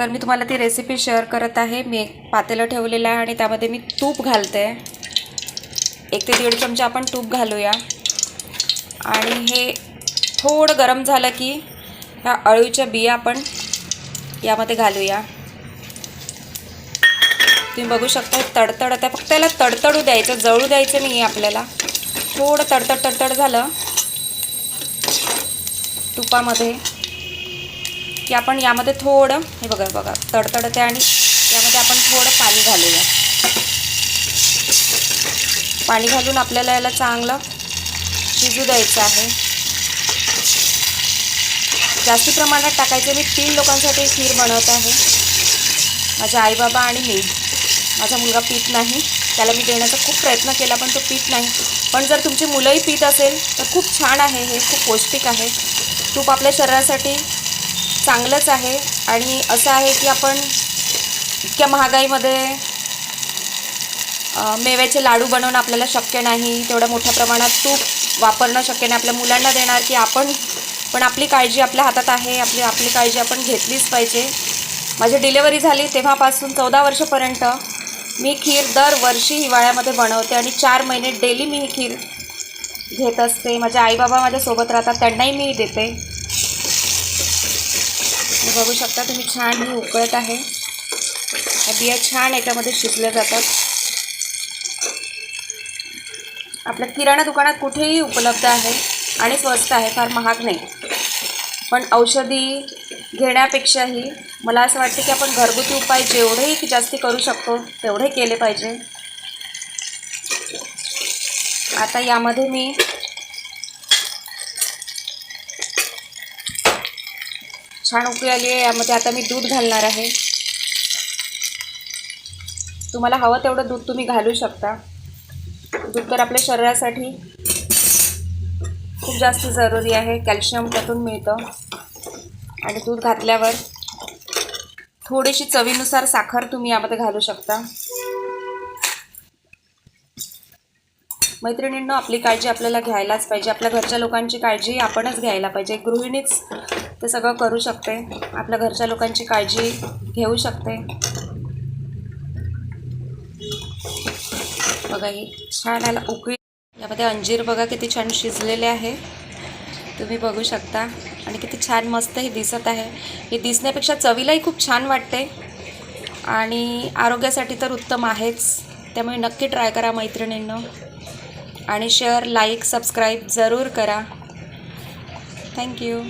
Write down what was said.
तर मी तुम्हाला ती रेसिपी शेअर करत आहे। मी एक पातेलं ठेवलेलं आहे आणि त्यामध्ये मी तूप घालते। 1 ते 1.5 चमचा आपण तूप घालूया आणि हे थोडं गरम झालं की ह्या अळूच्या बिया आपण यामध्ये घालूया। तुम्ही बघू शकता तडतडत आहे, फक्त त्याला तडतडू द्यायचं, जळू द्यायचं नाही आहे आपल्याला। थोडं तडतड झालं तुपामध्ये की आपण यामध्ये थोडं हे बघा तडतडत आहे आणि यामध्ये आपण थोडं पाणी घालूया। पाणी घालून आपल्याला याला चांगलं शिजू द्यायचं आहे। जास्ती प्रमाणात टाकायचं। मी 3 लोकांसाठी खीर बनवत आहे, माझे आई बाबा आणि मी। माझा मुलगा पीत नाही, त्याला मी देण्याचा खूप प्रयत्न केला पण तो पीत नाही। पण जर तुमची मुलंही पीत असेल तर खूप छान आहे, हे खूप पौष्टिक आहे। तूप आपल्या शरीरासाठी चांगलंच आहे आणि असं आहे की आपण इतक्या महागाईमध्ये मेव्याचे लाडू बनवणं आपल्याला शक्य नाही, तेवढ्या मोठ्या प्रमाणात तूप वापरणं शक्य नाही। आपल्या मुलांना देणार की आपण पण आपली काळजी आपल्या हातात आहे, आपली काळजी आपण घेतलीच पाहिजे। माझी डिलिव्हरी झाली तेव्हापासून 14 वर्षापर्यंत मी खीर दरवर्षी हिवाळ्यामध्ये बनवते आणि 4 महिने डेली मी ही खीर घेत असते। माझे आई बाबा माझ्यासोबत राहतात, त्यांनाही मी देते। बघू शकता तुम्ही, छान ही उकळत आहे, बिया छान याच्यामध्ये शिजल्या जातात। आपल्या किराणा दुकानात कुठेही उपलब्ध आहे आणि स्वस्त आहे, फार महाग नाही। पण औषधी घेण्यापेक्षाही मला असं वाटतं की आपण घरगुती उपाय जेवढेही जास्ती करू शकतो तेवढे केले पाहिजे। आता यामध्ये मी छान उकळी आली आहे, यामध्ये आता मी दूध घालणार आहे। तुम्हाला हवं तेवढं दूध तुम्ही घालू शकता। दूध तर आपल्या शरीरासाठी खूप जास्त जरुरी आहे, कॅल्शियम त्यातून मिळतं। आणि दूध घातल्यावर थोडीशी चवीनुसार साखर तुम्ही यामध्ये घालू शकता। मैत्रिणींनो, आपली काळजी आपल्याला घ्यायलाच पाहिजे, आपल्या घरच्या लोकांची काळजी आपणच घ्यायला पाहिजे। गृहिणीच ते सगळं करू शकते, आपल्या घरच्या लोकांची काळजी घेऊ शकते। बघा ही छान आला उकळी, यामध्ये अंजीर बघा किती छान शिजलेले आहे, तुम्ही बघू शकता। आणि किती छान मस्त हे दिसत आहे। हे दिसण्यापेक्षा चवीलाही खूप छान वाटते आणि आरोग्यासाठी तर उत्तम आहेच। त्यामुळे नक्की ट्राय करा मैत्रिणींनो, आणि शेअर, लाईक, सबस्क्राईब जरूर करा। थँक्यू।